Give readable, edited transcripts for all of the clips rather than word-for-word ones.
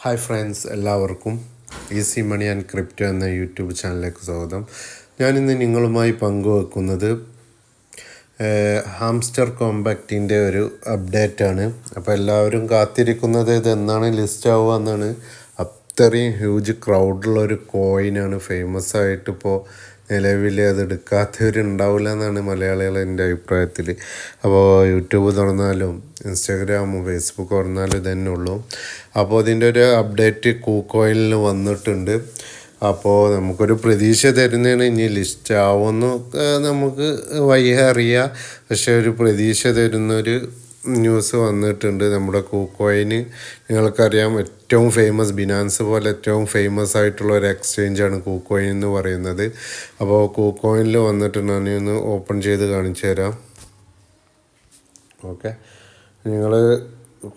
Hi friends, എല്ലാവർക്കും easy money and crypto എന്ന YouTube ചാനലിലേക്ക് സ്വാഗതം. ഞാനിന്ന് നിങ്ങളുമായി പങ്കുവെക്കുന്നത് ഹാംസ്റ്റർ കോമ്പാക്റ്റിൻ്റെ ഒരു അപ്ഡേറ്റാണ്. അപ്പോൾ എല്ലാവരും കാത്തിരിക്കുന്നത് ഇതെന്നാണ് ലിസ്റ്റ് ആവുക എന്നാണ്. അത്രയും ഹ്യൂജ് ക്രൗഡുള്ളൊരു കോയിനാണ്. ഫേമസ് ആയിട്ടിപ്പോൾ നിലവിൽ അത് എടുക്കാത്തവരുണ്ടാവില്ല എന്നാണ് മലയാളികളുടെ അഭിപ്രായത്തിൽ. അപ്പോൾ യൂട്യൂബ് തുറന്നാലും ഇൻസ്റ്റാഗ്രാമും ഫേസ്ബുക്ക് തുറന്നാലും ഇതന്നെ ഉള്ളൂ. അപ്പോൾ ഇതിൻ്റെ ഒരു അപ്ഡേറ്റ് കൂക്കോയിലിൽ വന്നിട്ടുണ്ട്. അപ്പോൾ നമുക്കൊരു പ്രതീക്ഷ തരുന്നതാണ് ഇനി ലിസ്റ്റ് ആവുമെന്ന് നമുക്ക് വയ്യ അറിയാം. പക്ഷേ ഒരു പ്രതീക്ഷ തരുന്നൊരു ന്യൂസ് വന്നിട്ടുണ്ട്. നമ്മുടെ കൂക്കോയിന് നിങ്ങൾക്കറിയാം, ഏറ്റവും ഫേമസ് ബിനാൻസ് പോലെ ഏറ്റവും ഫേമസ് ആയിട്ടുള്ള ഒരു എക്സ്ചേഞ്ചാണ് കൂക്കോയിൻ എന്ന് പറയുന്നത്. അപ്പോൾ കൂക്കോയിനിൽ വന്നിട്ടുണ്ട്. ഞാൻ ഒന്ന് ഓപ്പൺ ചെയ്ത് കാണിച്ചു തരാം. ഓക്കെ, നിങ്ങൾ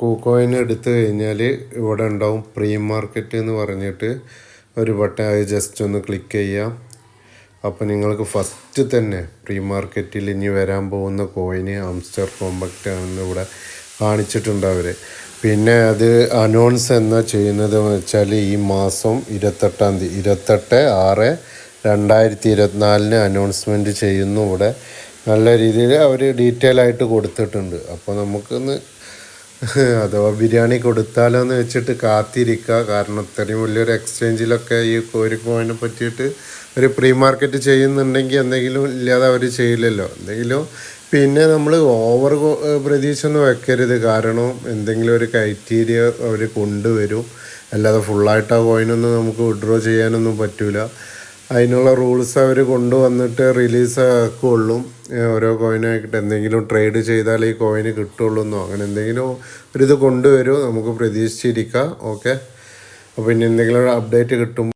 കൂക്കോയിൻ എടുത്തു കഴിഞ്ഞാൽ ഇവിടെ ഉണ്ടാവും പ്രീ മാർക്കറ്റ് എന്ന് പറഞ്ഞിട്ട് ഒരു ബട്ടൺ. അത് ജസ്റ്റ് ഒന്ന് ക്ലിക്ക് ചെയ്യാം. അപ്പോൾ നിങ്ങൾക്ക് ഫസ്റ്റ് തന്നെ പ്രീ മാർക്കറ്റിൽ ഇനി വരാൻ പോകുന്ന കോയിന് ഹാംസ്റ്റർ കോമ്പാക്റ്റ് ആണെന്ന് ഇവിടെ കാണിച്ചിട്ടുണ്ട് അവർ. പിന്നെ അത് അനൗൺസ് എന്നാ ചെയ്യുന്നത് എന്ന് വെച്ചാൽ ഈ മാസം 28/6/2024 അനൗൺസ്മെൻറ്റ് ചെയ്യുന്നു. ഇവിടെ നല്ല രീതിയിൽ അവർ ഡീറ്റെയിൽ ആയിട്ട് കൊടുത്തിട്ടുണ്ട്. അപ്പോൾ നമുക്കൊന്ന് അഥവാ ബിരിയാണി കൊടുത്താലോ എന്ന് വെച്ചിട്ട് കാത്തിരിക്കുക. കാരണം ഇത്രയും വലിയൊരു എക്സ്ചേഞ്ചിലൊക്കെ ഈ ഒരു കോയിനെ പറ്റിയിട്ട് ഒരു പ്രീ മാർക്കറ്റ് ചെയ്യുന്നുണ്ടെങ്കിൽ എന്തെങ്കിലും ഇല്ലാതെ അവർ ചെയ്യില്ലല്ലോ. എന്തെങ്കിലും പിന്നെ നമ്മൾ ഓവർ പ്രതീക്ഷ ഒന്നും വെക്കരുത്. കാരണം എന്തെങ്കിലും ഒരു ക്രൈറ്റീരിയ അവർ കൊണ്ടുവരും. അല്ലാതെ ഫുള്ളായിട്ട് ആ കോയിനൊന്നും നമുക്ക് വിഡ്രോ ചെയ്യാനൊന്നും പറ്റില്ല. അതിനുള്ള റൂൾസ് അവർ കൊണ്ടുവന്നിട്ട് റിലീസ് ആക്കുള്ളൂ. ഓരോ കോയിനായിട്ട് എന്തെങ്കിലും ട്രേഡ് ചെയ്താൽ ഈ കോയിന് കിട്ടുള്ളൂ എന്നോ അങ്ങനെ എന്തെങ്കിലും ഒരിത് കൊണ്ടുവരും. നമുക്ക് പ്രതീക്ഷിച്ചിരിക്കാം. ഓക്കെ, അപ്പോൾ ഇനി എന്തെങ്കിലും അപ്ഡേറ്റ് കിട്ടും.